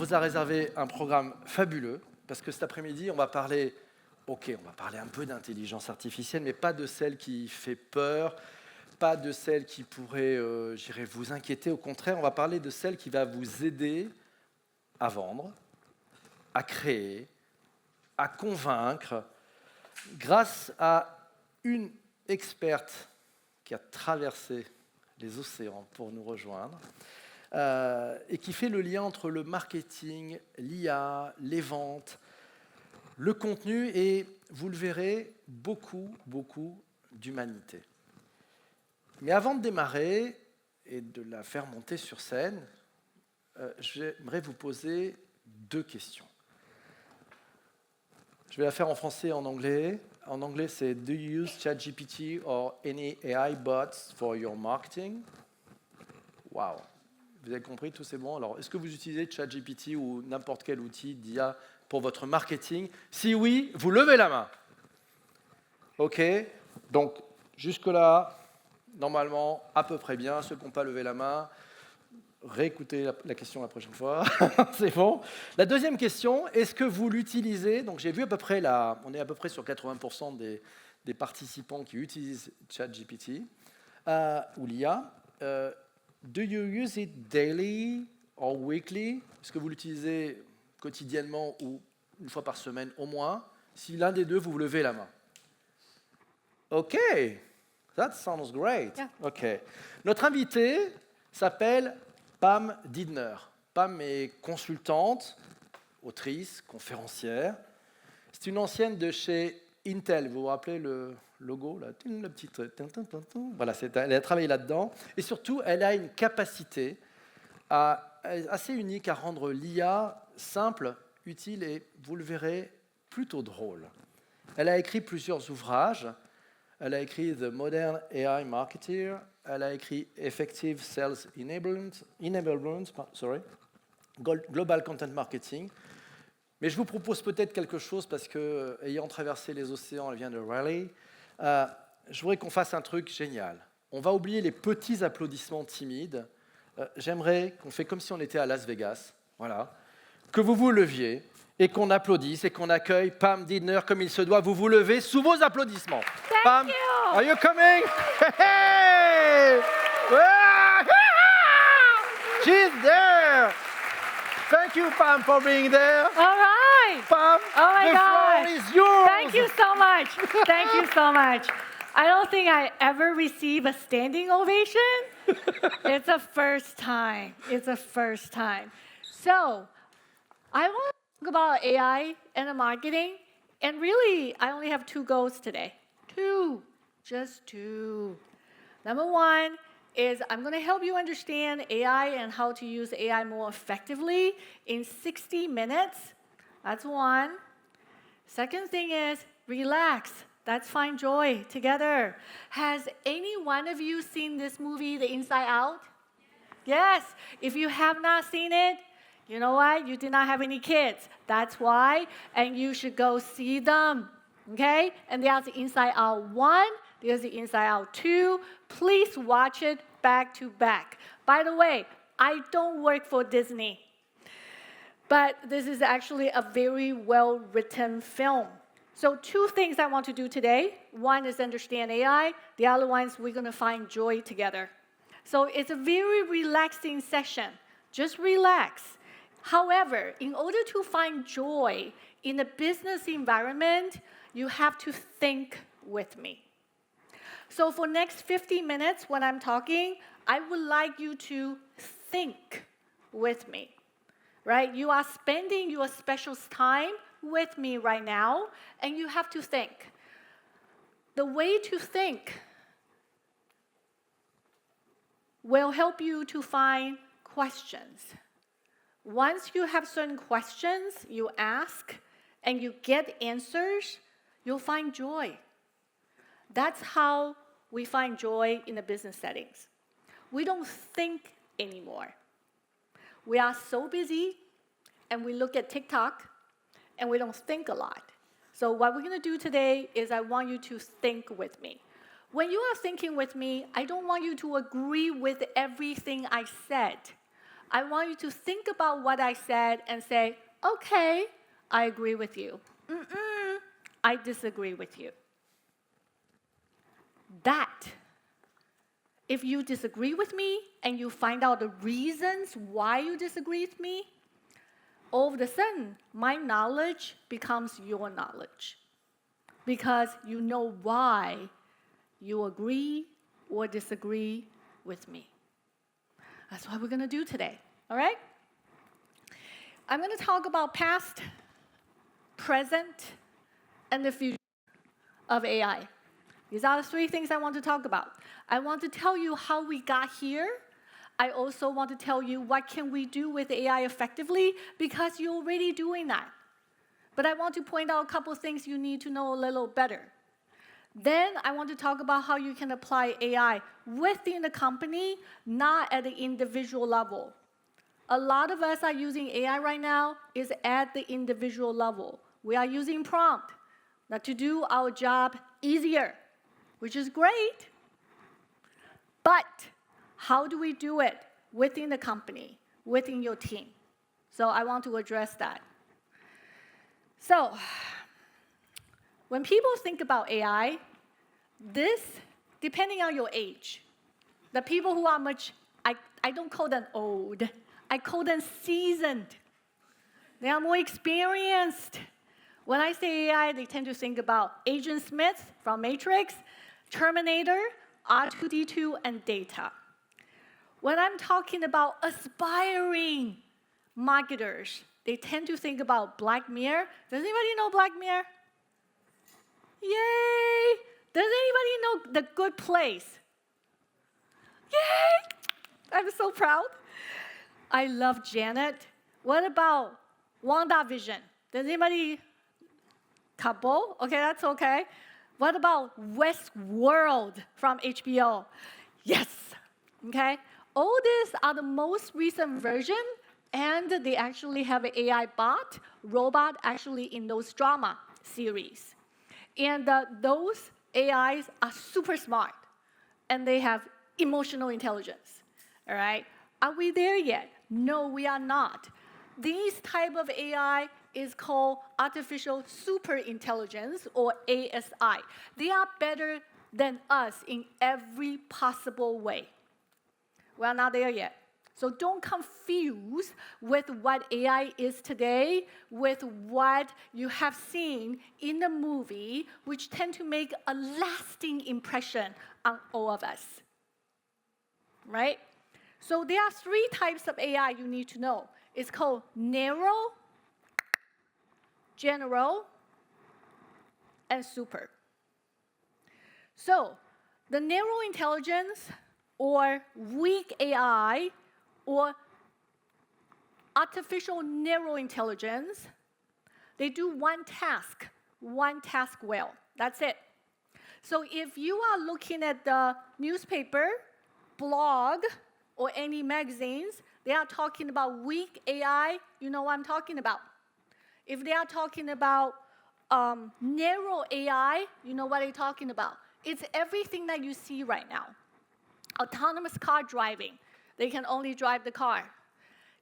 nous a réservé un programme fabuleux, parce que cet après-midi, on va parler un peu d'intelligence artificielle, mais pas de celle qui fait peur, pas de celle qui pourrait, vous inquiéter. Au contraire, on va parler de celle qui va vous aider à vendre, à créer, à convaincre, grâce à une experte qui a traversé les océans pour nous rejoindre, et qui fait le lien entre le marketing, l'IA, les ventes, le contenu et, vous le verrez, beaucoup d'humanité. Mais avant de démarrer et de la faire monter sur scène, j'aimerais vous poser 2 questions. Je vais la faire en français et en anglais. En anglais, c'est « Do you use ChatGPT or any AI bots for your marketing ?» Wow. Vous avez compris, tout c'est bon. Alors, est-ce que vous utilisez ChatGPT ou n'importe quel outil d'IA pour votre marketing? Si oui, vous levez la main. OK. Donc, jusque-là, normalement, à peu près bien. Ceux qui n'ont pas levé la main, réécoutez la question la prochaine fois. C'est bon. La deuxième question, est-ce que vous l'utilisez? Donc, j'ai vu à peu près on est à peu près sur 80% des participants qui utilisent ChatGPT ou l'IA. Do you use it daily or weekly? Est-ce que vous l'utilisez quotidiennement ou une fois par semaine au moins? Si l'un des deux, vous levez la main. OK, that sounds great. Yeah. OK. Notre invitée s'appelle Pam DIDNER. Pam est consultante, autrice, conférencière. C'est une ancienne de chez Intel. Vous vous rappelez le logo, là, le petit... Voilà, elle a travaillé là-dedans. Et surtout, elle a une capacité assez unique à rendre l'IA simple, utile et, vous le verrez, plutôt drôle. Elle a écrit plusieurs ouvrages. Elle a écrit The Modern AI Marketer. Elle a écrit Effective Sales Enablement, Global Content Marketing. Mais je vous propose peut-être quelque chose parce que, ayant traversé les océans, elle vient de Raleigh. Je voudrais qu'on fasse un truc génial. On va oublier les petits applaudissements timides. J'aimerais qu'on fait comme si on était à Las Vegas. Voilà. Que vous vous leviez et qu'on applaudisse et qu'on accueille Pam DIDNER comme il se doit. Vous vous levez sous vos applaudissements. Thank Pam, you. are you coming? Hey! She's there. Thank you, Pam, for being there. All right. Pam, Oh my the God. floor is yours. Thank you so much. Thank you so much. I don't think I ever receive a standing ovation. It's a first time. It's a first time. So, I want to talk about AI and marketing. And really, I only have 2 goals today. 2. Just 2. Number 1 is I'm going to help you understand AI and how to use AI more effectively in 60 minutes. That's 1. Second thing is relax. Let's find joy together. Has any one of you seen this movie, The Inside Out? Yes. If you have not seen it, you know what? You did not have any kids. That's why. And you should go see them. Okay? And there's the Inside Out 1. There's the Inside Out 2. Please watch it back to back. By the way, I don't work for Disney. But this is actually a very well-written film. So 2 things I want to do today. 1 is understand AI. The other one is we're going to find joy together. So it's a very relaxing session. Just relax. However, in order to find joy in a business environment, you have to think with me. So for next 50 minutes when I'm talking, I would like you to think with me. Right? You are spending your special time with me right now, and you have to think. The way to think will help you to find questions. Once you have certain questions, you ask, and you get answers, you'll find joy. That's how we find joy in the business settings. We don't think anymore. We are so busy, and we look at TikTok, and we don't think a lot. So what we're going to do today is I want you to think with me. When you are thinking with me, I don't want you to agree with everything I said. I want you to think about what I said and say, okay, I agree with you. I disagree with you. That, if you disagree with me and you find out the reasons why you disagree with me, all of a sudden, my knowledge becomes your knowledge. Because you know why you agree or disagree with me. That's what we're going to do today, all right? I'm going to talk about past, present, and the future of AI. These are the three things I want to talk about. I want to tell you how we got here. I also want to tell you what can we do with AI effectively, because you're already doing that. But I want to point out a couple of things you need to know a little better. Then I want to talk about how you can apply AI within the company, not at the individual level. A lot of us are using AI right now is at the individual level. We are using prompt to do our job easier, which is great. But how do we do it within the company, within your team? So I want to address that. So when people think about AI, this, depending on your age, the people who are much, I don't call them old, I call them seasoned. They are more experienced. When I say AI, they tend to think about Agent Smith from Matrix, Terminator, R2-D2, and Data. When I'm talking about aspiring marketers, they tend to think about Black Mirror. Does anybody know Black Mirror? Yay! Does anybody know The Good Place? Yay! I'm so proud. I love Janet. What about WandaVision? Does anybody? Couple? Okay, that's okay. What about Westworld from HBO? Yes. Okay? All these are the most recent version, and they actually have an AI robot actually in those drama series. And those AIs are super smart, and they have emotional intelligence. All right? Are we there yet? No, we are not. These type of AI is called artificial superintelligence, or ASI. They are better than us in every possible way. We are not there yet. So don't confuse with what AI is today with what you have seen in the movie, which tend to make a lasting impression on all of us. Right? So there are three types of AI you need to know. It's called narrow, general, and super. So the narrow intelligence, or weak AI, or artificial narrow intelligence, they do one task well. That's it. So if you are looking at the newspaper, blog, or any magazines, they are talking about weak AI, you know what I'm talking about. If they are talking about narrow AI, you know what they're talking about. It's everything that you see right now. Autonomous car driving. They can only drive the car.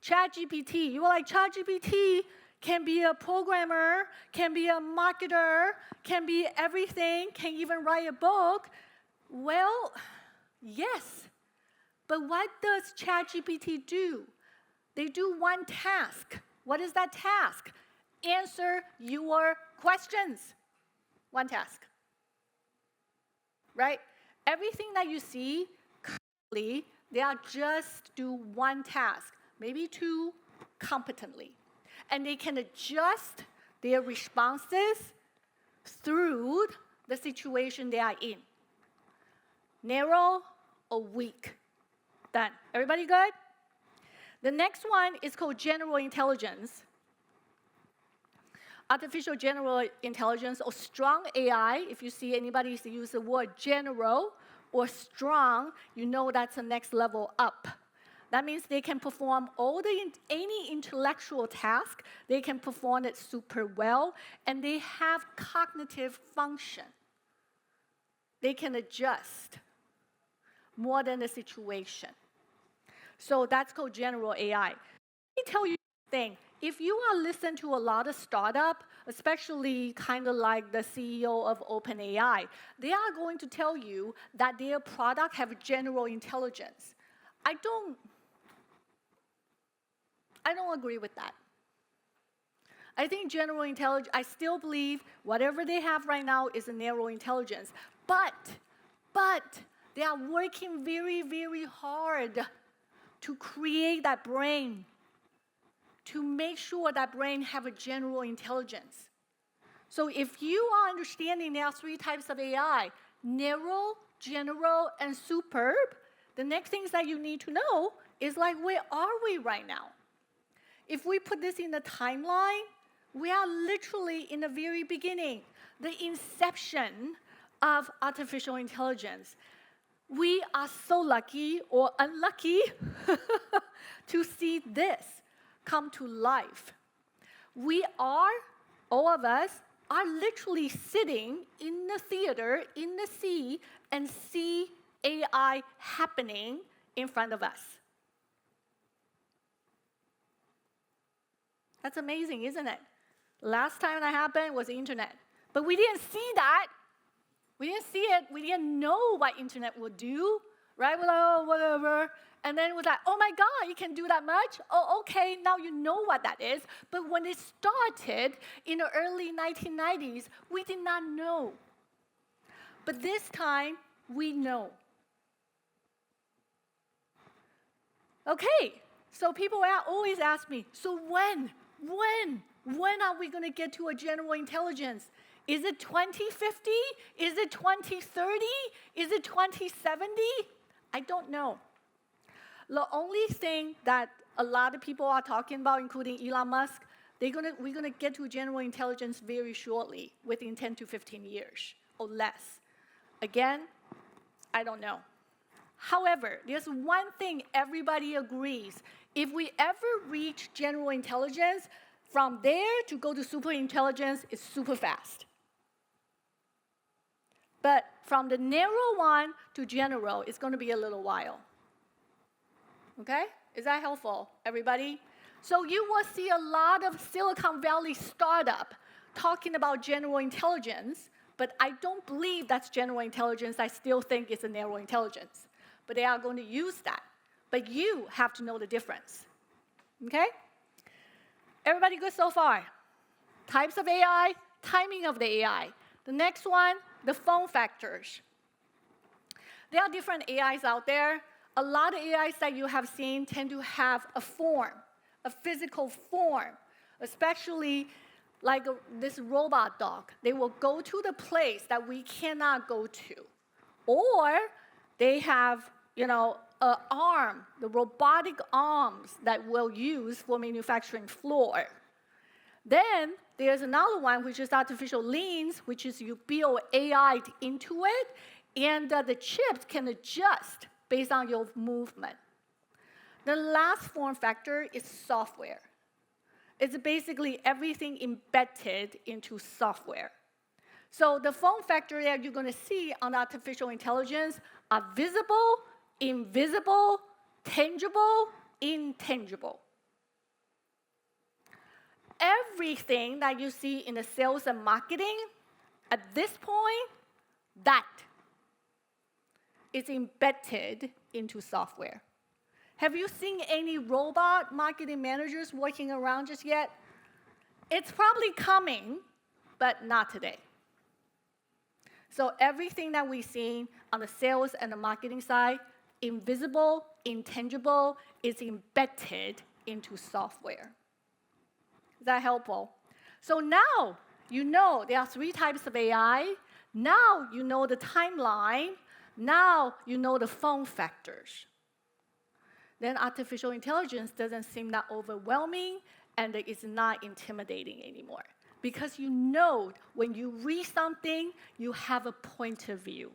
ChatGPT. You are like, ChatGPT can be a programmer, can be a marketer, can be everything, can even write a book. Well, yes. But what does ChatGPT do? They do one task. What is that task? Answer your questions. One task. Right? Everything that you see, currently, they are just do one task, maybe two, competently. And they can adjust their responses through the situation they are in. Narrow or weak. Done. Everybody good? The next one is called general intelligence. Artificial general intelligence, or strong AI. If you see anybody use the word general or strong, you know that's the next level up. That means they can perform any intellectual task. They can perform it super well, and they have cognitive function. They can adjust more than the situation. So that's called general AI. Let me tell you thing. If you are listening to a lot of startup, especially kind of like the CEO of OpenAI, they are going to tell you that their product have general intelligence. I don't agree with that. I think general intelligence, I still believe whatever they have right now is a narrow intelligence. But they are working very, very hard to create that brain, to make sure that brain have a general intelligence. So if you are understanding there are 3 types of AI, narrow, general, and superb, the next things that you need to know is like, where are we right now? If we put this in the timeline, we are literally in the very beginning, the inception of artificial intelligence. We are so lucky or unlucky to see this come to life. We are, all of us, are literally sitting in the theater, in the sea, and see AI happening in front of us. That's amazing, isn't it? Last time that happened was the internet. But we didn't see that. We didn't see it. We didn't know what internet would do, right? We're like, oh, whatever. And then it was like, oh my God, you can do that much? Oh, okay, now you know what that is. But when it started in the early 1990s, we did not know. But this time, we know. Okay, so people always ask me, so when are we going to get to a general intelligence? Is it 2050? Is it 2030? Is it 2070? I don't know. The only thing that a lot of people are talking about, including Elon Musk, we're going to get to general intelligence very shortly, within 10 to 15 years or less. Again, I don't know. However, there's one thing everybody agrees. If we ever reach general intelligence, from there to go to super intelligence is super fast. But from the narrow one to general, it's going to be a little while. Okay? Is that helpful, everybody? So you will see a lot of Silicon Valley startup talking about general intelligence, but I don't believe that's general intelligence. I still think it's a narrow intelligence. But they are going to use that. But you have to know the difference. Okay? Everybody good so far? Types of AI, timing of the AI. The next one, the form factors. There are different AIs out there. A lot of AIs that you have seen tend to have a form, a physical form, especially like this robot dog. They will go to the place that we cannot go to. Or they have, an arm, the robotic arms that we'll use for manufacturing floor. Then there's another one, which is artificial limbs, which is you build AI into it, and the chips can adjust based on your movement. The last form factor is software. It's basically everything embedded into software. So the form factor that you're going to see on artificial intelligence are visible, invisible, tangible, intangible. Everything that you see in the sales and marketing, at this point, that is embedded into software. Have you seen any robot marketing managers working around just yet? It's probably coming, but not today. So everything that we've seen on the sales and the marketing side, invisible, intangible, is embedded into software. Is that helpful? So now you know there are 3 types of AI. Now you know the timeline. Now you know the form factors. Then artificial intelligence doesn't seem that overwhelming, and it's not intimidating anymore. Because you know when you read something, you have a point of view.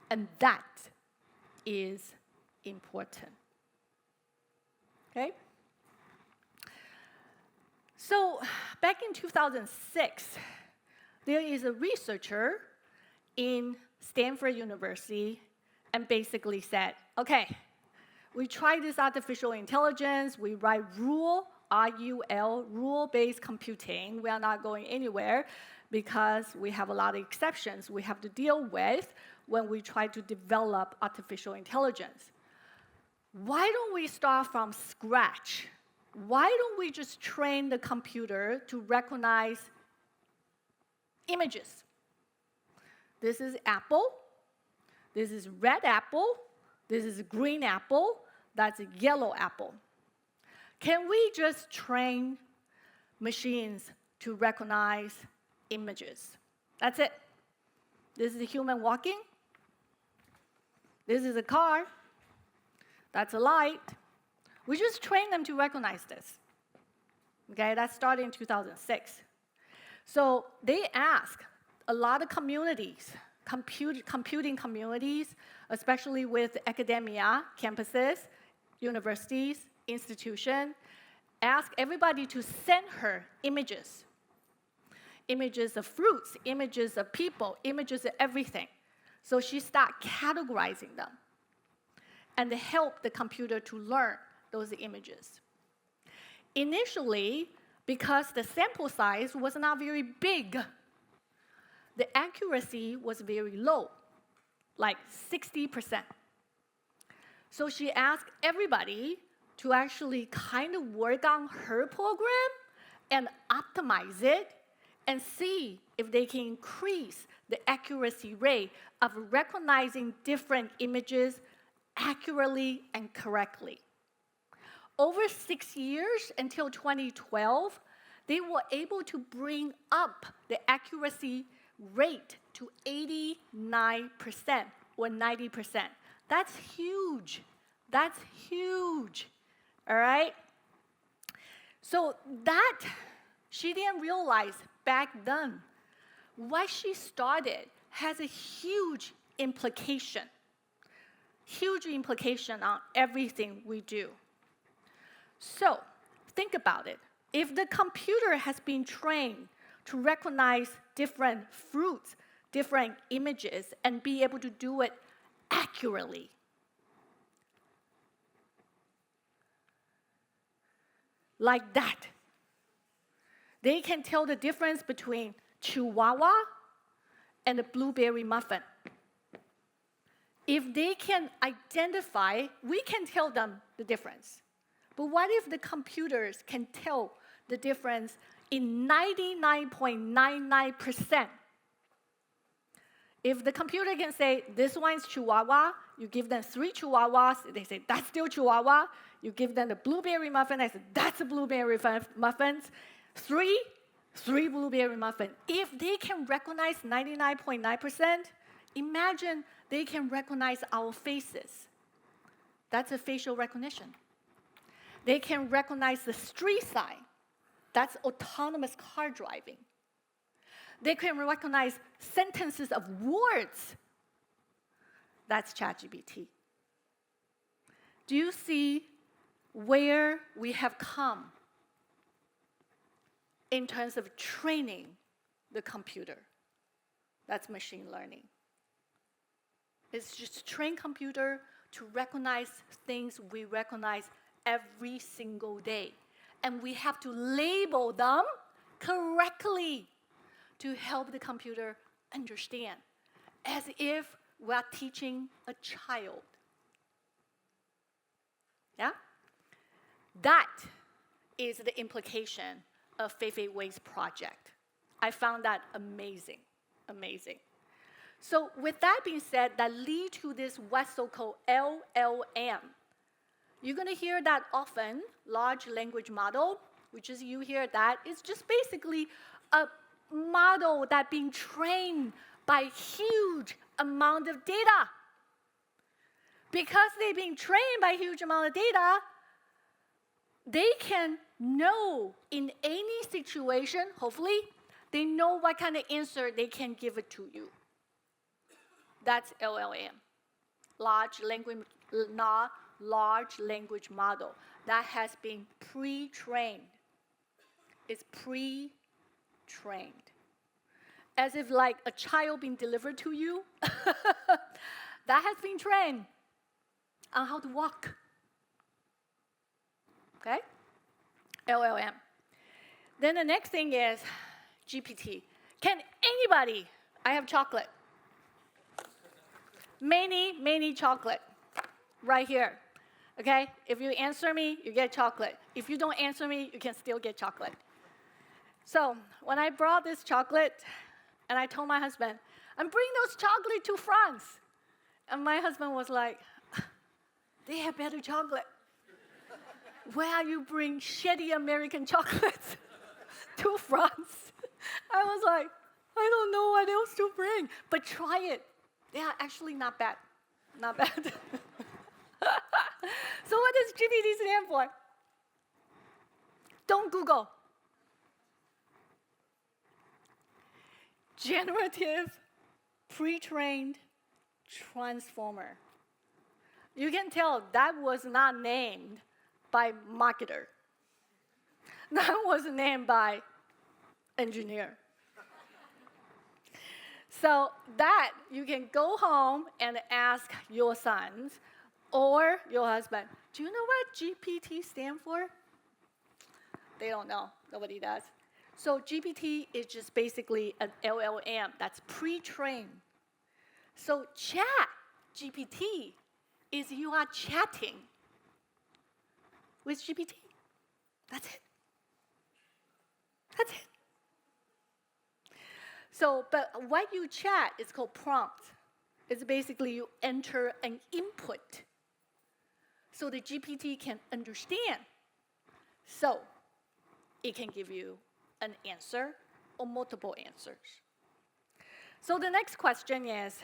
And that is important. Okay? So back in 2006, there is a researcher in Stanford University and basically said, okay, We try this artificial intelligence. We write rule, R-U-L, rule-based computing. We are not going anywhere because we have a lot of exceptions we have to deal with when we try to develop artificial intelligence. Why don't we start from scratch? Why don't we just train the computer to recognize images? This is apple. This is red apple. This is green apple. That's a yellow apple. Can we just train machines to recognize images? That's it. This is a human walking. This is a car. That's a light. We just train them to recognize this. Okay, that started in 2006. So they ask a lot of communities, computing communities, especially with academia, campuses, universities, institutions, ask everybody to send her images. Images of fruits, images of people, images of everything. So she started categorizing them and help the computer to learn those images. Initially, because the sample size was not very big, the accuracy was very low, like 60%. So she asked everybody to actually kind of work on her program and optimize it and see if they can increase the accuracy rate of recognizing different images accurately and correctly. Over 6 years, until 2012, they were able to bring up the accuracy rate to 89% or 90%. That's huge. That's huge. All right? So that, she didn't realize back then, what she started has a huge implication on everything we do. So, think about it. If the computer has been trained to recognize different fruits, different images, and be able to do it accurately, like that, they can tell the difference between Chihuahua and a blueberry muffin. If they can identify, we can tell them the difference. But what if the computers can tell the difference in 99.99%? If the computer can say, this one's Chihuahua, you give them 3 Chihuahuas, they say, that's still Chihuahua. You give them the blueberry muffin, they say, that's a blueberry muffins. 3 blueberry muffin. If they can recognize 99.9%, imagine they can recognize our faces. That's a facial recognition. They can recognize the street sign. That's autonomous car driving. They can recognize sentences of words. That's ChatGPT. Do you see where we have come in terms of training the computer? That's machine learning. It's just train computer to recognize things we recognize every single day. And we have to label them correctly to help the computer understand, as if we're teaching a child. Yeah? That is the implication of Fei Wei's project. I found that amazing, amazing. So with that being said, that leads to this what's so-called LLM. You're going to hear that often, large language model, which is you hear that. It's just basically a model that's being trained by huge amount of data. Because they're being trained by huge amount of data, they can know in any situation, hopefully, they know what kind of answer they can give it to you. That's LLM, large language model that has been pre-trained. It's pre-trained. As if like a child being delivered to you, that has been trained on how to walk, okay? LLM. Then the next thing is GPT. Can anybody, I have chocolate. Many chocolate right here, okay? If you answer me, you get chocolate. If you don't answer me, you can still get chocolate. So when I brought this chocolate, and I told my husband, I'm bringing those chocolate to France. And my husband was like, they have better chocolate. Where are you bring shitty American chocolates to France? I was like, I don't know what else to bring, but try it. They are actually not bad. Not bad. So what does GPT stand for? Don't Google. Generative pre-trained transformer. You can tell that was not named by marketer. That was named by engineer. So that you can go home and ask your sons or your husband, do you know what GPT stands for? They don't know. Nobody does. So GPT is just basically an LLM that's pre-trained. So chat GPT is you are chatting with GPT. That's it. That's it. So, but what you chat is called prompt. It's basically you enter an input so the GPT can understand. So it can give you an answer or multiple answers. So the next question is,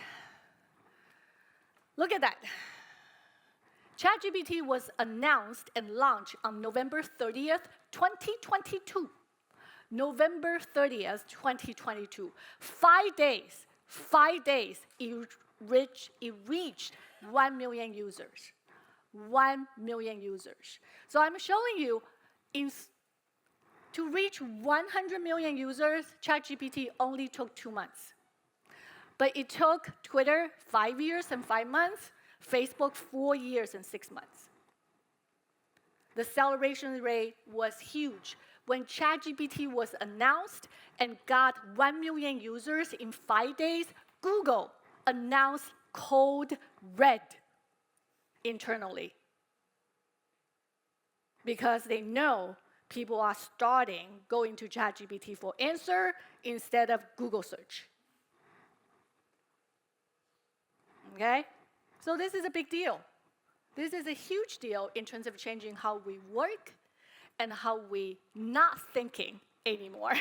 look at that. ChatGPT was announced and launched on November 30th, 2022. November 30th, 2022. 5 days, it reached 1 million users. 1 million users. So I'm showing you, to reach 100 million users, ChatGPT only took 2 months. But it took Twitter 5 years and 5 months, Facebook 4 years and 6 months. The acceleration rate was huge. When ChatGPT was announced and got 1 million users in 5 days, Google announced code red internally. Because they know people are going to ChatGPT for answer instead of Google search. Okay? So this is a big deal. This is a huge deal in terms of changing how we work and how we not thinking anymore.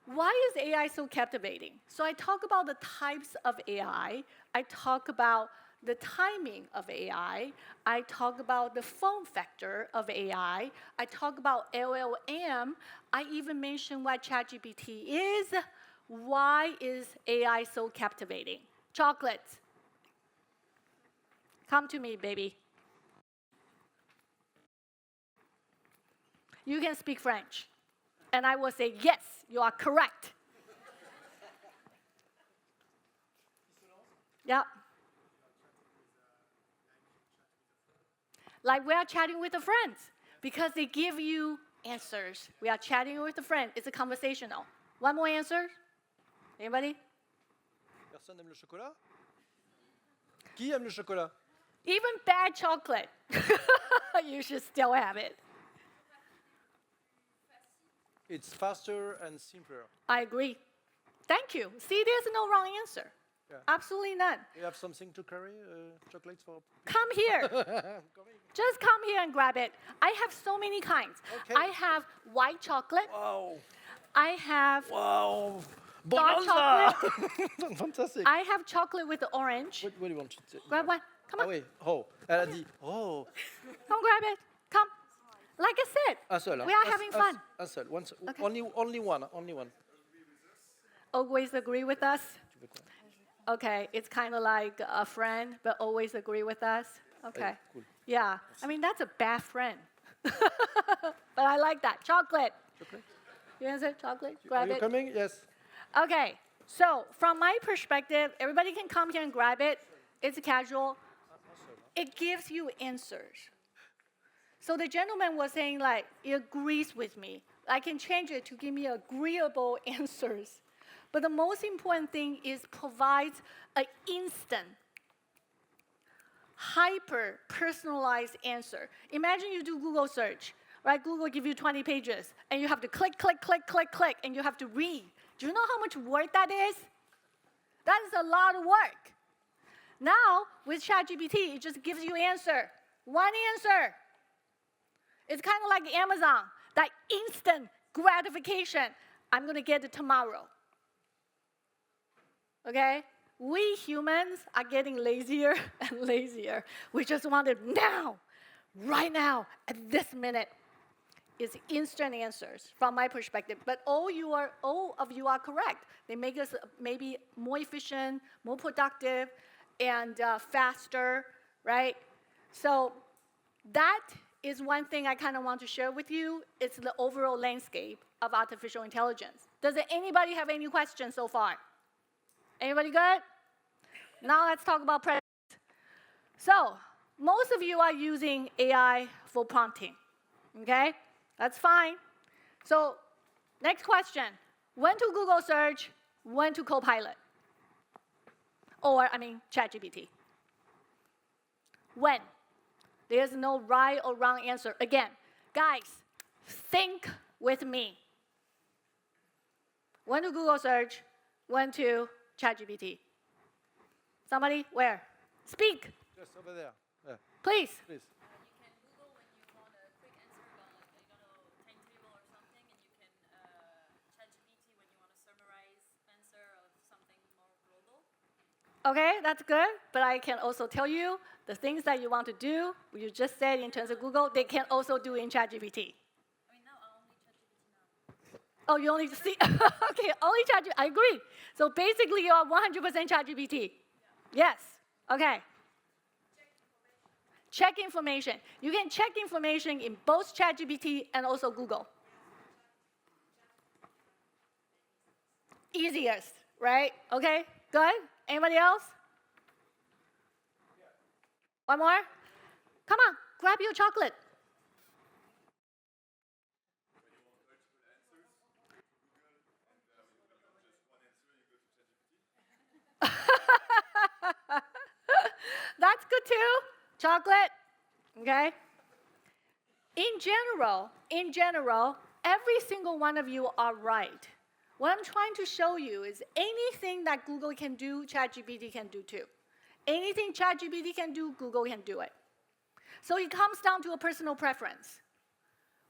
Why is AI so captivating? So I talk about the types of AI. I talk about the timing of AI. I talk about the form factor of AI. I talk about LLM. I even mention what ChatGPT is. Why is AI so captivating? Chocolates. Come to me, baby. You can speak French. And I will say, yes, you are correct. Yeah. Like we are chatting with a friend because they give you answers. We are chatting with a friend. It's a conversational. One more answer? Anybody? Personne n'aime le chocolat? Qui aime le chocolat? Even bad chocolate, you should still have it. It's faster and simpler. I agree. Thank you. See, there's no wrong answer. Yeah. Absolutely none. You have something to carry? Chocolates for... Come here. Just come here and grab it. I have so many kinds. Okay. I have white chocolate. Wow. I have Wow. dark chocolate. Fantastic. I have chocolate with the orange. What do you want to say? Grab one. Come on. Ah oui. Oh. Elle a dit. Oh. Come grab it. Come. Like I said, Un seul. Hein? we are having fun. Un seul. Okay. Only one. Only one. Always agree with us. Tu veux quoi? Okay, it's kind of like a friend, but always agree with us. Okay. Cool. Yeah, I mean, that's a bad friend. But I like that. Chocolate. Chocolate? You answer chocolate? Grab Are you it. coming? Yes. Okay, so from my perspective, everybody can come here and grab it. It's casual. It gives you answers. So the gentleman was saying, like, he agrees with me. I can change it to give me agreeable answers. But the most important thing is provides an instant, hyper-personalized answer. Imagine you do Google search, right? Google give you 20 pages, and you have to click, click, click, click, click, and you have to read. Do you know how much work that is? That is a lot of work. Now, with ChatGPT, it just gives you answer. One answer. It's kind of like Amazon, that instant gratification. I'm going to get it tomorrow. Okay? We humans are getting lazier and lazier. We just want it now, right now, at this minute. It's instant answers from my perspective. But all of you are correct. They make us maybe more efficient, more productive, and faster, right? So that is one thing I kind of want to share with you. It's the overall landscape of artificial intelligence. Does anybody have any questions so far? Anybody good? Now let's talk about present. So most of you are using AI for prompting, okay? That's fine. So next question, when to Google search, when to Copilot? Or, ChatGPT. When? There's no right or wrong answer. Again, guys, think with me. When to Google search, when to ChatGPT? Somebody? Where? Speak. Just over there. Yeah. Please. Please. You can Google when you want a quick answer about timetable or something, and you can ChatGPT when you want a summarized answer of something more global. Okay, that's good. But I can also tell you the things that you want to do, you just said in terms of Google, they can also do in ChatGPT. Now I only ChatGPT now. Oh, you only see, okay, only ChatGPT, I agree. So basically you are 100% ChatGPT. Yes, okay. Check information. You can check information in both ChatGPT and also Google. Easiest, right? Okay, good. Anybody else? One more? Come on, grab your chocolate. That's good too. Chocolate, okay? In general, every single one of you are right. What I'm trying to show you is anything that Google can do, ChatGPT can do too. Anything ChatGPT can do, Google can do it. So it comes down to a personal preference.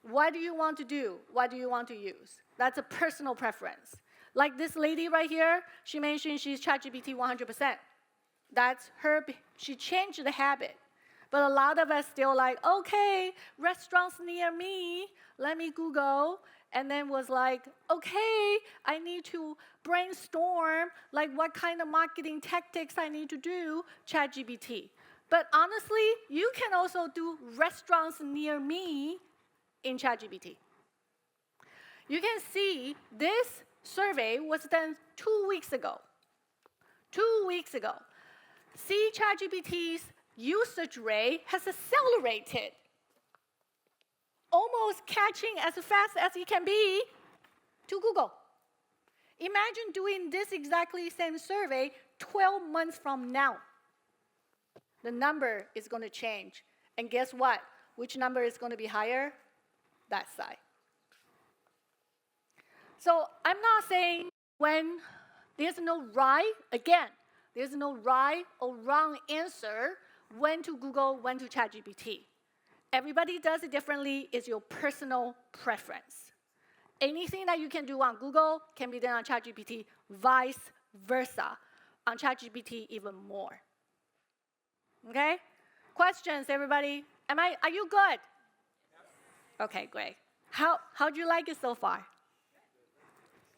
What do you want to do? What do you want to use? That's a personal preference. Like this lady right here, she mentioned she's ChatGPT 100%. That's her, she changed the habit. But a lot of us still like, okay, restaurants near me, let me Google. And then was like, okay, I need to brainstorm, like what kind of marketing tactics I need to do, ChatGPT. But honestly, you can also do restaurants near me in ChatGPT. You can see this survey was done 2 weeks ago. 2 weeks ago. See, ChatGPT's usage rate has accelerated, almost catching as fast as it can be to Google. Imagine doing this exactly same survey 12 months from now. The number is going to change. And guess what? Which number is going to be higher? That side. So I'm not saying when there's no right, again, there's no right or wrong answer when to Google, when to ChatGPT. Everybody does it differently. It's your personal preference. Anything that you can do on Google can be done on ChatGPT, vice versa. On ChatGPT, even more. Okay? Questions, everybody? Are you good? Okay, great. How do you like it so far?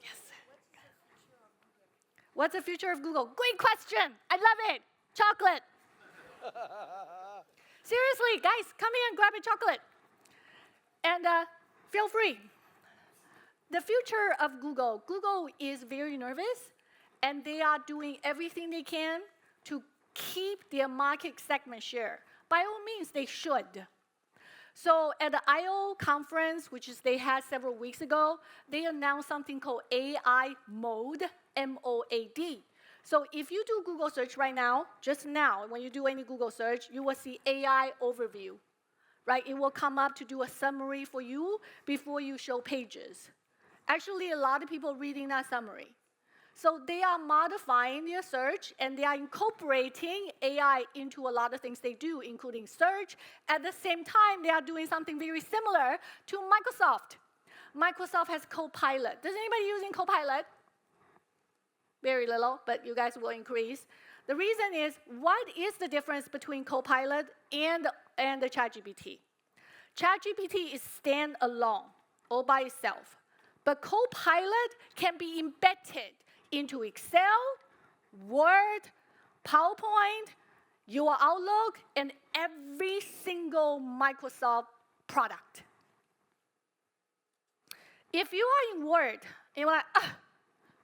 Yes. What's the future of Google? Great question. I love it. Chocolate. Seriously, guys, come here and grab a chocolate. And feel free. The future of Google, Google is very nervous, and they are doing everything they can to keep their market segment share. By all means, they should. So at the I/O conference, which is they had several weeks ago, they announced something called AI Mode, M-O-A-D. So if you do Google search right now, just now, when you do any Google search, you will see AI overview, right? It will come up to do a summary for you before you show pages. Actually, a lot of people reading that summary. So they are modifying their search, and they are incorporating AI into a lot of things they do, including search. At the same time, they are doing something very similar to Microsoft. Microsoft has Copilot. Does anybody using Copilot? Very little, but you guys will increase. The reason is, what is the difference between Copilot and the ChatGPT? ChatGPT is standalone, all by itself. But Copilot can be embedded into Excel, Word, PowerPoint, your Outlook, and every single Microsoft product. If you are in Word, and you're like,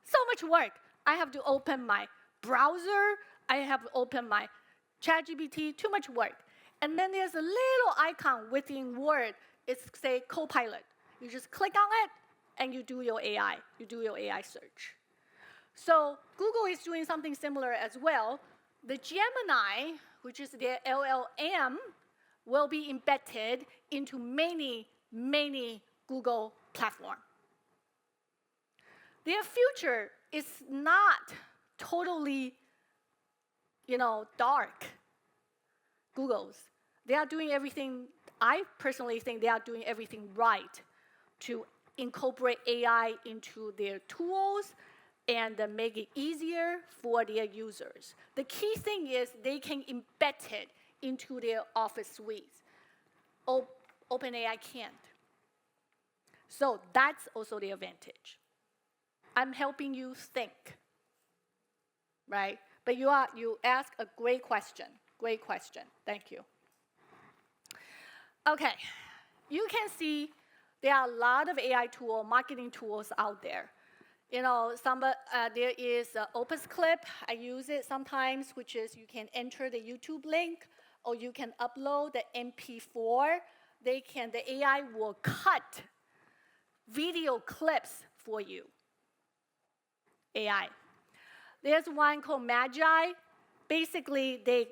so much work. I have to open my browser. I have to open my ChatGPT, too much work. And then there's a little icon within Word. It's, say, Copilot. You just click on it, and you do your AI. You do your AI search. So Google is doing something similar as well. The Gemini, which is their LLM, will be embedded into many, many Google platforms. Their future is not totally, dark. Google's. They are doing everything, I personally think they are doing everything right to incorporate AI into their tools and make it easier for their users. The key thing is they can embed it into their Office suites. OpenAI can't. So that's also the advantage. I'm helping you think, right? But you ask a great question. Great question. Thank you. Okay, you can see there are a lot of AI tools, marketing tools out there. There is Opus Clip. I use it sometimes, which is you can enter the YouTube link, or you can upload the MP4. The AI will cut video clips for you. AI. There's one called Magi. Basically, they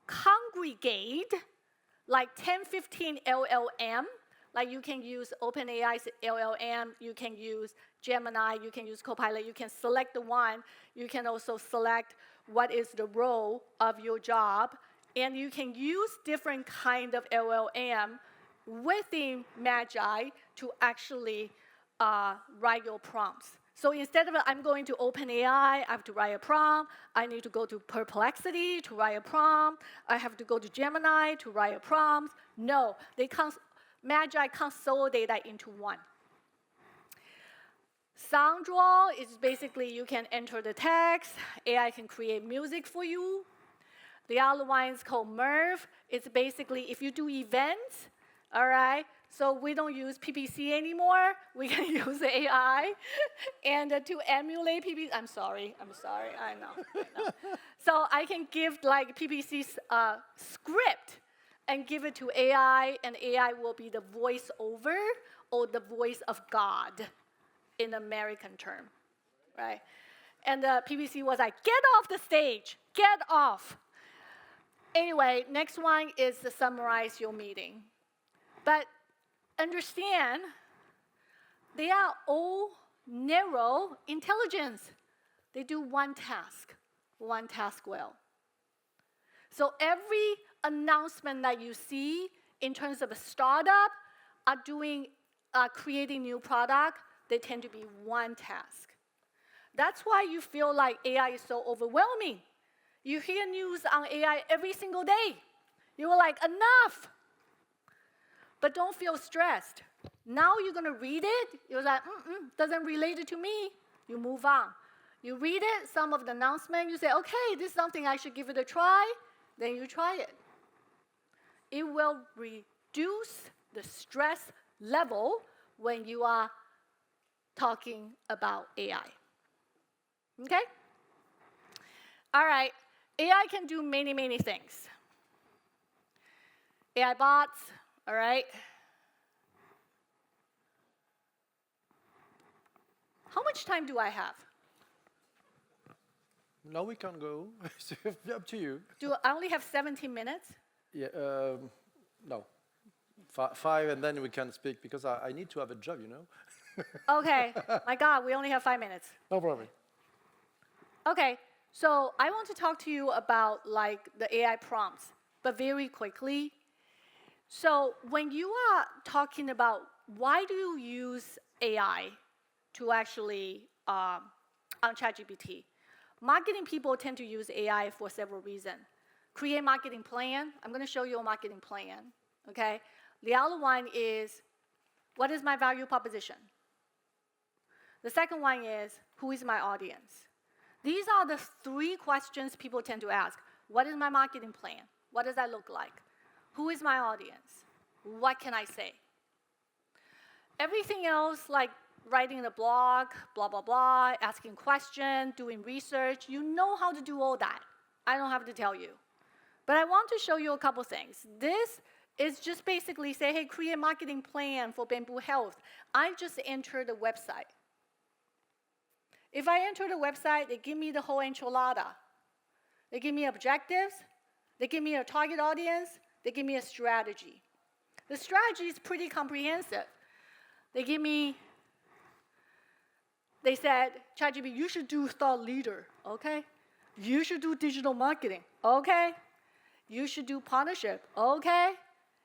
congregate like 10, 15 LLM. Like you can use OpenAI's LLM, you can use Gemini, you can use Copilot, you can select the one. You can also select what is the role of your job. And you can use different kind of LLM within Magi to actually write your prompts. So instead of I'm going to OpenAI, I have to write a prompt. I need to go to Perplexity to write a prompt. I have to go to Gemini to write a prompt. No, Magi consolidate that into one. Sound draw is basically you can enter the text. AI can create music for you. The other one is called Merv. It's basically if you do events, all right? So we don't use PPC anymore. We can use AI. And to emulate PPC, I'm sorry, I know. So I can give like PPC's script and give it to AI, and AI will be the voiceover or the voice of God in American term, right? And PPC was like, get off the stage, get off. Anyway, next one is to summarize your meeting. But understand, they are all narrow intelligence. They do one task well. So every announcement that you see in terms of a startup are creating new product, they tend to be one task. That's why you feel like AI is so overwhelming. You hear news on AI every single day. You're like, enough. But don't feel stressed. Now you're going to read it. You're like, doesn't relate it to me. You move on. You read it, some of the announcement, you say, okay, this is something I should give it a try. Then you try it. It will reduce the stress level when you are talking about AI. Okay? All right. AI can do many, many things. AI bots, All right? How much time do I have? Now we can go. It's up to you. Do I only have 17 minutes? Yeah, no. 5 and then we can speak because I need to have a job, you know. Okay. My God, we only have 5 minutes. No problem. Okay, so I want to talk to you about like the AI prompts, but very quickly. So when you are talking about why do you use AI to actually on ChatGPT, marketing people tend to use AI for several reasons. Create marketing plan. I'm going to show you a marketing plan. Okay. The other one is, what is my value proposition? The second one is, who is my audience? These are the 3 questions people tend to ask. What is my marketing plan? What does that look like? Who is my audience? What can I say? Everything else, like writing a blog, blah, blah, blah, asking questions, doing research, you know how to do all that. I don't have to tell you. But I want to show you a couple things. This is just basically say, hey, create a marketing plan for Bamboo Health. I just entered the website. If I enter the website, they give me the whole enchilada. They give me objectives. They give me a target audience. They give me a strategy. The strategy is pretty comprehensive. They said, ChatGPT, you should do thought leader, okay? You should do digital marketing, okay? You should do partnership, okay?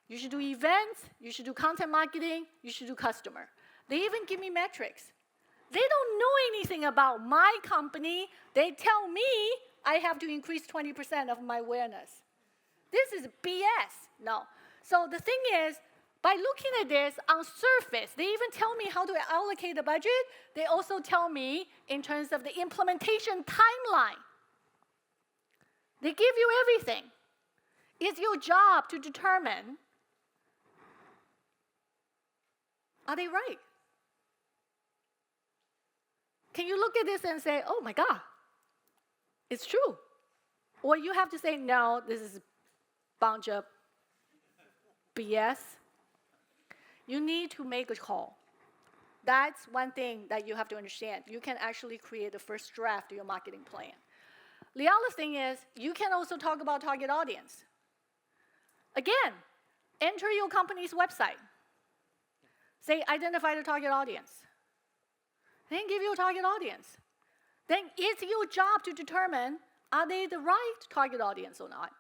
You should do events, you should do content marketing, you should do customer. They even give me metrics. They don't know anything about my company. They tell me I have to increase 20% of my awareness. This is BS. No. So the thing is, by looking at this on surface, they even tell me how to allocate the budget. They also tell me in terms of the implementation timeline. They give you everything. It's your job to determine, are they right? Can you look at this and say, oh my God, it's true? Or you have to say, no, this is a bunch of BS. You need to make a call. That's one thing that you have to understand. You can actually create the first draft of your marketing plan. The other thing is, you can also talk about target audience. Again, enter your company's website. Say, identify the target audience. Then give you a target audience. Then it's your job to determine, are they the right target audience or not?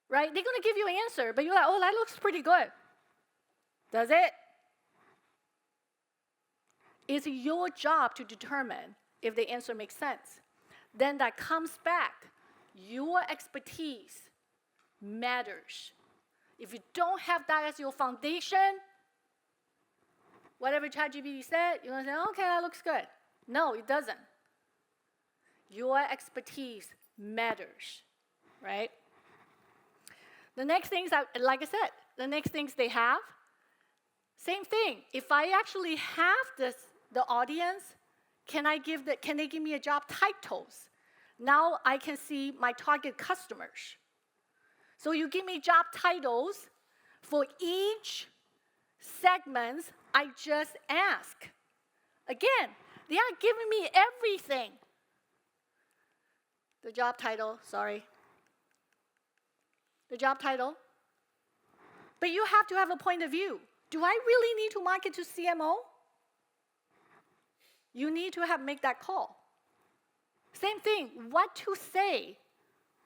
Right? They're going to give you an answer, but you're like, oh, that looks pretty good. Does it? It's your job to determine if the answer makes sense. Then that comes back. Your expertise matters. If you don't have that as your foundation, whatever ChatGPT said, you're going to say, okay, that looks good. No, it doesn't. Your expertise matters, right? The next things, like I said, the next things they have, same thing. If I actually have the audience, can they give me a job titles? Now I can see my target customers. So you give me job titles for each segment I just ask. Again, they are giving me everything. The job title, sorry. The job title. But you have to have a point of view. Do I really need to market to CMO? You need to make that call. Same thing, what to say.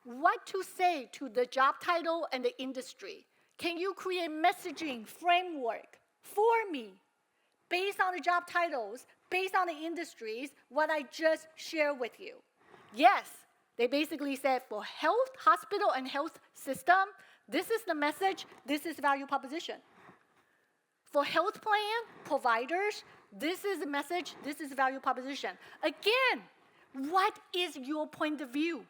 What to say to the job title and the industry. Can you create messaging framework for me based on the job titles, based on the industries, what I just shared with you? Yes, they basically said for health, hospital, and health system, this is the message, this is value proposition. For health plan, providers, this is the message, this is value proposition. Again, what is your point of view?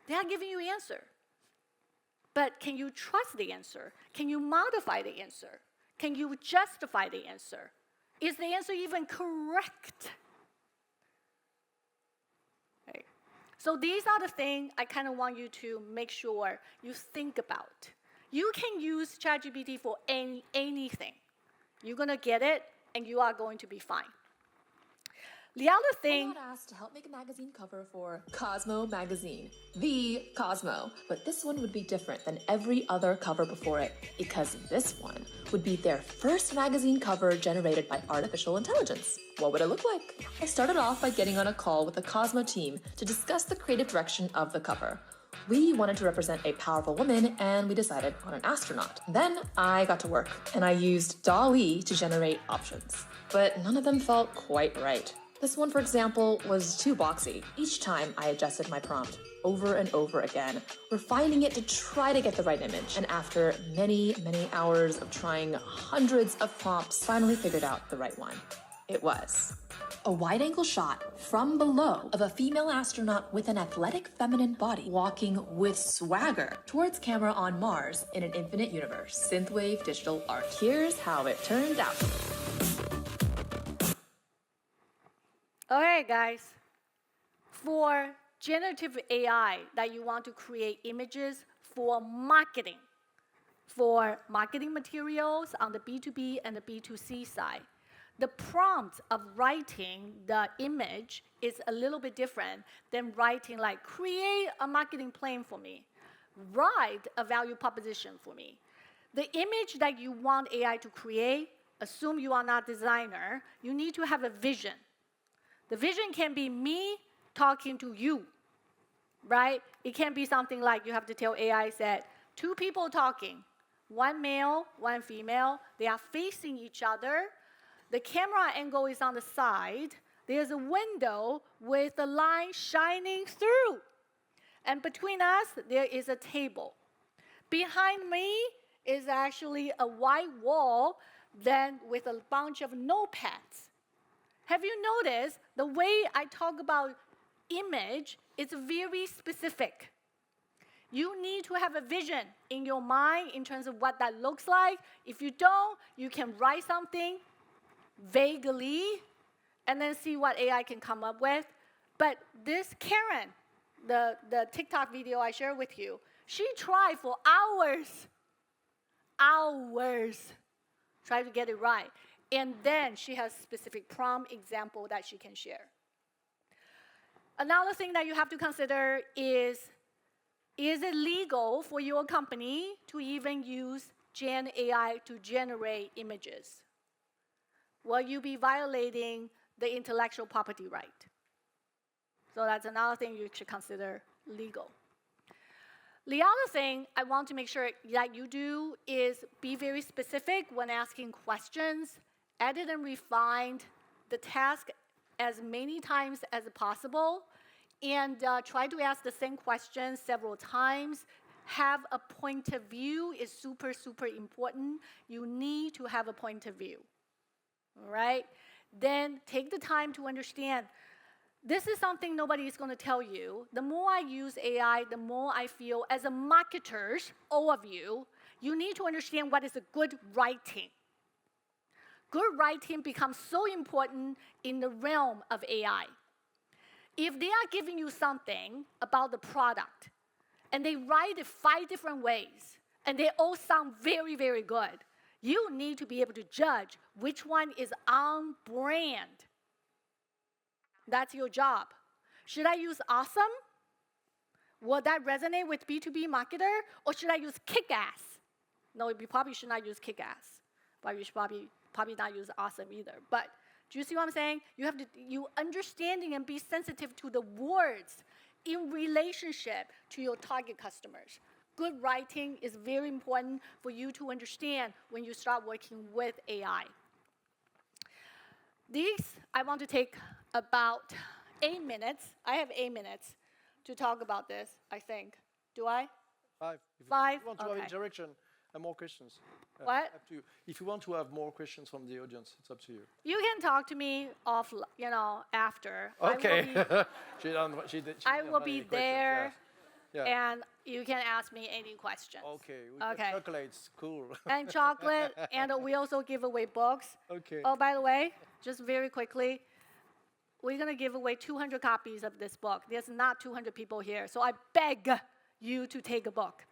They are giving you an answer. But can you trust the answer? Can you modify the answer? Can you justify the answer? Is the answer even correct? Right. So these are the things I kind of want you to make sure you think about. You can use ChatGPT for anything. You're going to get it, and you are going to be fine. The other I thing, got asked to help make a magazine cover for Cosmo magazine, the Cosmo. But this one would be different than every other cover before it, because this one would be their first magazine cover generated by artificial intelligence. What would it look like? I started off by getting on a call with the Cosmo team to discuss the creative direction of the cover. We wanted to represent a powerful woman, and we decided on an astronaut. Then I got to work, and I used DALL-E to generate options. But none of them felt quite right. This one, for example, was too boxy. Each time I adjusted my prompt over and over again, refining it to try to get the right image. And after many, many hours of trying hundreds of prompts, finally figured out the right one. It was a wide-angle shot from below of a female astronaut with an athletic feminine body walking with swagger towards camera on Mars in an infinite universe. Synthwave digital art. Here's how it turned out. okay, guys, for generative AI that you want to create images for marketing materials on the B2B and the B2C side, the prompt of writing the image is a little bit different than writing like, create a marketing plan for me, write a value proposition for me. The image that you want AI to create, assume you are not a designer, you need to have a vision. The vision can be me talking to you, right? It can be something like you have to tell AI that two people talking, one male, one female, they are facing each other. The camera angle is on the side. There's a window with the light shining through. And between us, there is a table. Behind me is actually a white wall, then with a bunch of notepads. Have you noticed the way I talk about image is very specific? You need to have a vision in your mind in terms of what that looks like. If you don't, you can write something vaguely and then see what AI can come up with. But this Karen, the TikTok video I shared with you, she tried for hours, try to get it right. And then she has specific prompt example that she can share. Another thing that you have to consider is it legal for your company to even use Gen AI to generate images? Will you be violating the intellectual property right? So that's another thing you should consider legal. The other thing I want to make sure that you do is be very specific when asking questions. Edit and refine the task as many times as possible, and try to ask the same question several times. Have a point of view is super, super important. You need to have a point of view, all right? Then take the time to understand. This is something nobody is going to tell you. The more I use AI, the more I feel as a marketers, all of you, you need to understand what is a good writing. Good writing becomes so important in the realm of AI. If they are giving you something about the product, and they write it 5 different ways, and they all sound very, very good, you need to be able to judge which one is on brand. That's your job. Should I use awesome? Will that resonate with B2B marketer? Or should I use kick-ass? No, you probably should not use kick-ass. But you should probably not use awesome either. But do you see what I'm saying? You have to understanding and be sensitive to the words in relationship to your target customers. Good writing is very important for you to understand when you start working with AI. These, I want to take about 8 minutes. I have 8 minutes to talk about this, I think. Do I? 5. Five? If you want to have interaction and more questions. What? Up to you. If you want to have more questions from the audience, it's up to you. You can talk to me after. Okay. I will be there, Yeah. and you can ask me any questions. Okay. Okay. Chocolates, cool. And chocolate, and we also give away books. Okay. Oh, by the way, just very quickly, we're going to give away 200 copies of this book. There's not 200 people here, so I beg you to take a book.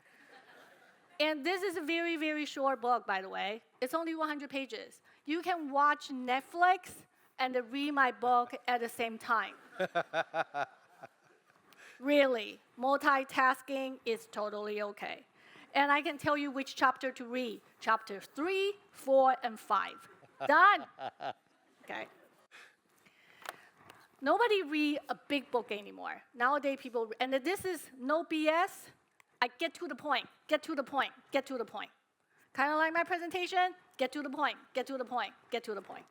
And this is a very, very short book, by the way. It's only 100 pages. You can watch Netflix and read my book at the same time. Really, multitasking is totally okay. And I can tell you which chapter to read. Chapter 3, 4, and 5. Done. Okay. Nobody read a big book anymore. Nowadays, people, and this is no BS. I get to the point, get to the point, get to the point. Kind of like my presentation, get to the point, get to the point, get to the point.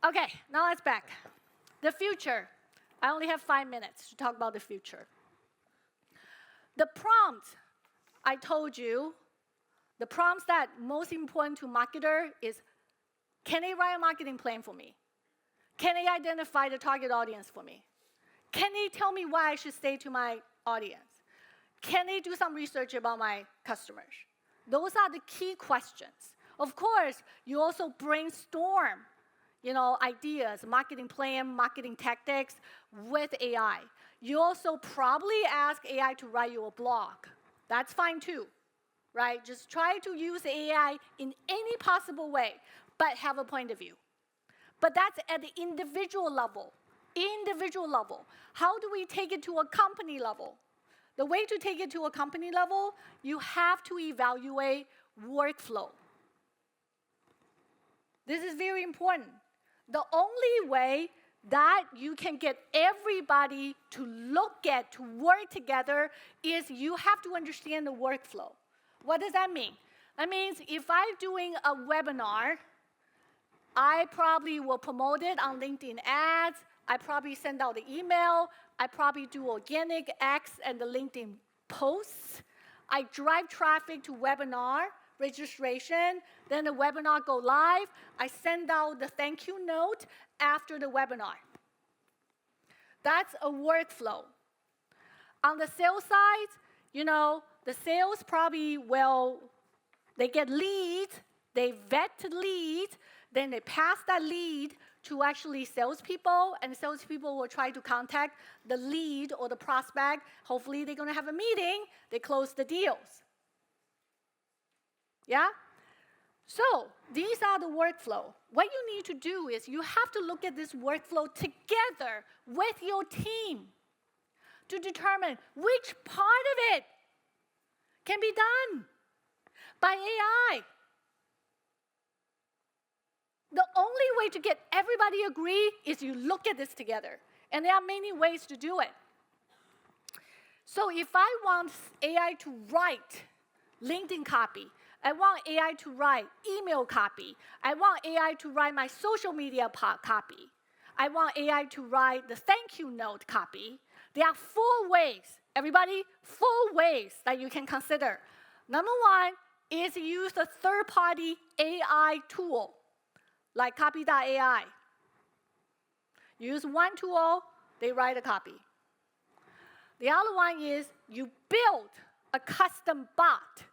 Okay, now let's back. The future. I only have 5 minutes to talk about the future. The prompt, I told you, the prompts that most important to marketer is, can they write a marketing plan for me? Can they identify the target audience for me? Can they tell me why I should stay to my audience? Can they do some research about my customers? Those are the key questions. Of course, you also brainstorm, ideas, marketing plan, marketing tactics with AI. You also probably ask AI to write you a blog. That's fine too, right? Just try to use AI in any possible way, but have a point of view. But that's at the individual level. Individual level. How do we take it to a company level? The way to take it to a company level, you have to evaluate workflow. This is very important. The only way that you can get everybody to look at, to work together, is you have to understand the workflow. What does that mean? That means if I'm doing a webinar, I probably will promote it on LinkedIn ads. I probably send out the email. I probably do organic X and the LinkedIn posts. I drive traffic to webinar registration. Then the webinar go live. I send out the thank you note after the webinar. That's a workflow. On the sales side, the sales probably they get leads, they vet leads, then they pass that lead to actually salespeople, and salespeople will try to contact the lead or the prospect. Hopefully, they're going to have a meeting. They close the deals. Yeah? So these are the workflow. What you need to do is you have to look at this workflow together with your team to determine which part of it can be done by AI. The only way to get everybody agree is you look at this together. And there are many ways to do it. So if I want AI to write LinkedIn copy, I want AI to write email copy, I want AI to write my social media copy, I want AI to write the thank you note copy, there are 4 ways, everybody, 4 ways that you can consider. Number 1 is use a third-party AI tool, like copy.ai. Use one tool, they write a copy. The other one is you build a custom bot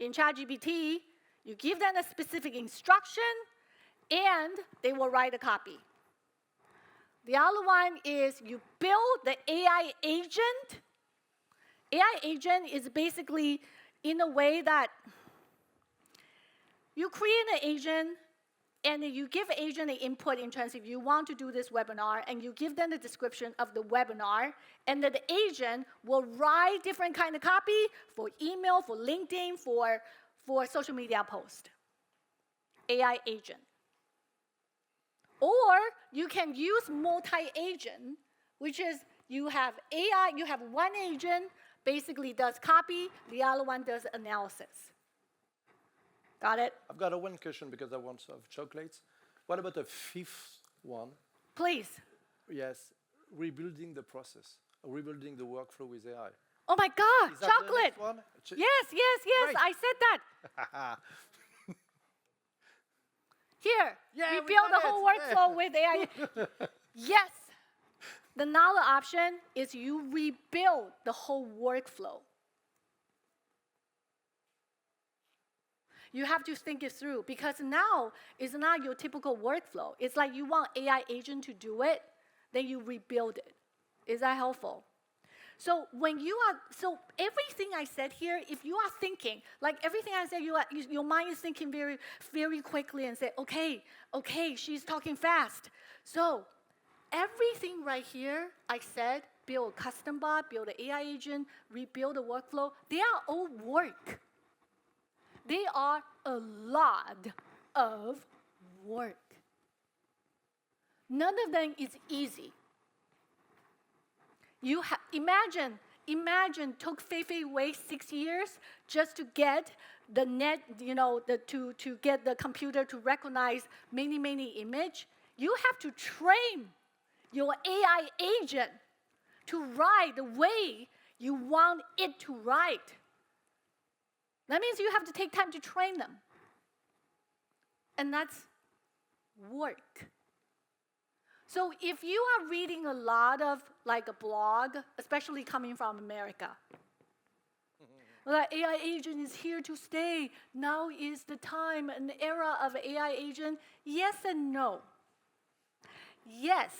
in ChatGPT. You give them a specific instruction, and they will write a copy. The other one is you build the AI agent. AI agent is basically in a way that you create an agent, and you give agent an input in terms of you want to do this webinar, and you give them the description of the webinar, and then the agent will write different kind of copy for email, for LinkedIn, for social media post. AI agent. Or you can use multi-agent, which is you have AI, you have one agent, basically does copy, the other one does analysis. Got it? I've got one question because I want some chocolates. What about the 5th one? Please. Yes, rebuilding the process, rebuilding the workflow with AI. Oh my God, Is that chocolate. the next one? Yes, Great. I said that. Here, Yeah, we we build got the whole it. workflow with AI. Yes. Another option is you rebuild the whole workflow. You have to think it through, because now it's not your typical workflow. It's like you want AI agent to do it, then you rebuild it. Is that helpful? So so everything I said here, if you are thinking, like everything I said, your mind is thinking very, very quickly and say, okay, she's talking fast. So everything right here, I said, build a custom bot, build an AI agent, rebuild a workflow, they are all work. They are a lot of work. None of them is easy. Imagine took Fei Wei 6 years just to get the net, to get the computer to recognize many image. You have to train your AI agent to write the way you want it to write. That means you have to take time to train them. And that's work. So if you are reading a lot of like a blog, especially coming from America, like AI agent is here to stay, now is the time, an era of AI agent, yes and no. Yes,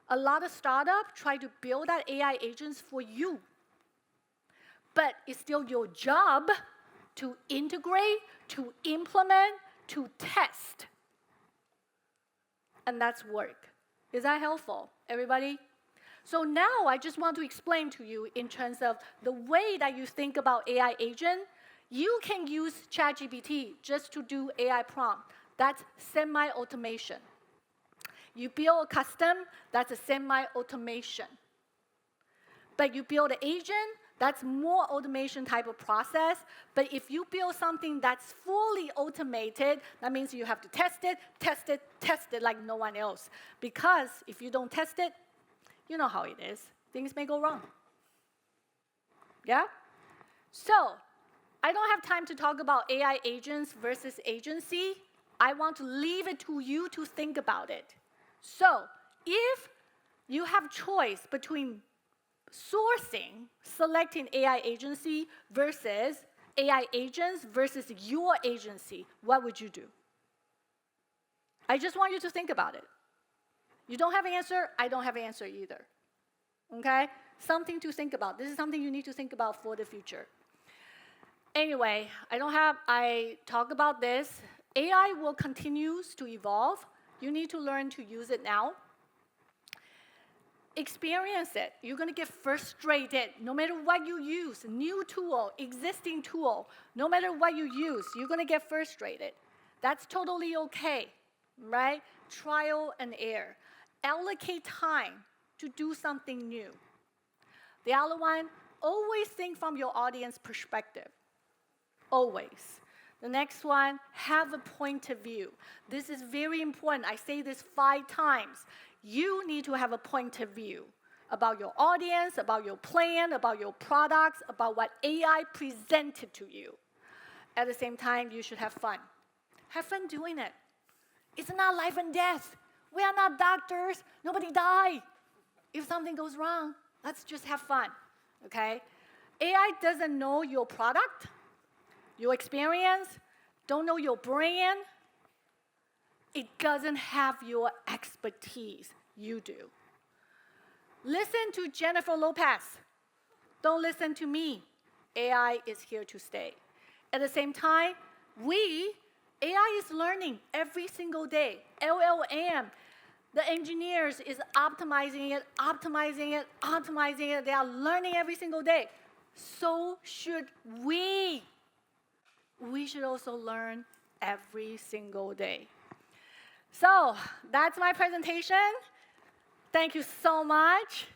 a lot of startups try to build that AI agents for you, but it's still your job to integrate, to implement, to test. And that's work. Is that helpful, everybody? So now I just want to explain to you in terms of the way that you think about AI agent. You can use ChatGPT just to do AI prompt. That's semi-automation. You build a custom, that's a semi-automation. But you build an agent, that's more automation type of process. But if you build something that's fully automated, that means you have to test it like no one else. Because if you don't test it, you know how it is. Things may go wrong. Yeah? So, I don't have time to talk about AI agents versus agency. I want to leave it to you to think about it. So, if you have choice between selecting AI agency versus AI agents versus your agency, what would you do? I just want you to think about it. You don't have an answer, I don't have an answer either. Okay? Something to think about. This is something you need to think about for the future. Anyway, I talk about this. AI will continue to evolve. You need to learn to use it now. Experience it. You're going to get frustrated no matter what you use, new tool, existing tool, no matter what you use, you're going to get frustrated. That's totally okay, right? Trial and error. Allocate time to do something new. The other one, always think from your audience perspective. Always. The next one, have a point of view. This is very important. I say this 5 times. You need to have a point of view about your audience, about your plan, about your products, about what AI presented to you. At the same time, you should have fun. Have fun doing it. It's not life and death. We are not doctors. Nobody dies. If something goes wrong, let's just have fun, okay? AI doesn't know your product, your experience, don't know your brand. It doesn't have your expertise. You do. Listen to Jennifer Lopez. Don't listen to me. AI is here to stay. At the same time, AI is learning every single day. LLM, the engineers is optimizing it. They are learning every single day. So should we. We should also learn every single day. So that's my presentation. Thank you so much.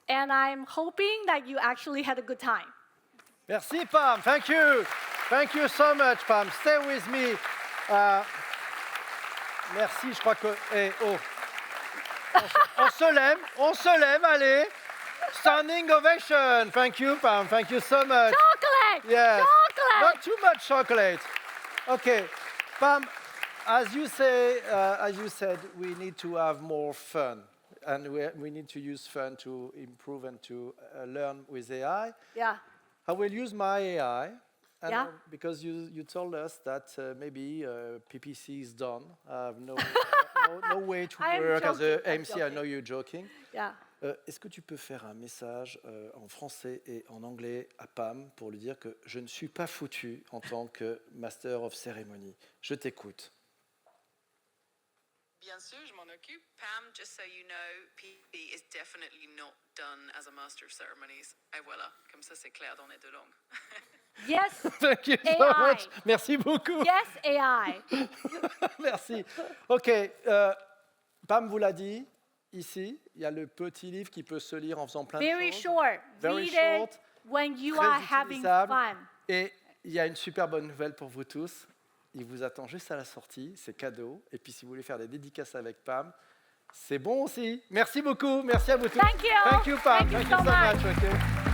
And I'm hoping that you actually had a good time. Merci, Pam. Thank you. Thank you so much, Pam. Stay with me. Merci, je crois que... On se lève, allez. Standing ovation. Thank you, Pam. Thank you so much. Chocolate! Yes. Chocolate! Not too much chocolate. Okay, Pam, as you said, we need to have more fun. And we need to use fun to improve and to learn with AI. Yeah. I will use my AI. And Yeah. Because you told us that maybe PPC is done. I have no no way to I'm work as a joking, I'm MC. I know you're joking. Yeah. Est-ce que tu peux faire un message en français et en anglais à Pam pour lui dire que je ne suis pas foutu en tant que Master of Ceremony? Je t'écoute. Bien sûr, je m'en occupe. Pam, just so you know, PB is definitely not done as a Master of Ceremonies. Et voilà, comme ça c'est clair dans les deux langues. Yes, Thank you so AI. much. Merci beaucoup. yes, AI. Merci. OK. Pam vous l'a dit, ici, il y a le petit livre qui peut se lire en faisant plein Very de choses. short. Very Read short, it when you très are having utilisable. fun. Et il y a une super bonne nouvelle pour vous tous. Il vous attend juste à la sortie, c'est cadeau. Et puis si vous voulez faire des dédicaces avec Pam, c'est bon aussi. Merci beaucoup. Merci à vous tous. Thank you. Thank you, Pam. Thank you so much. OK.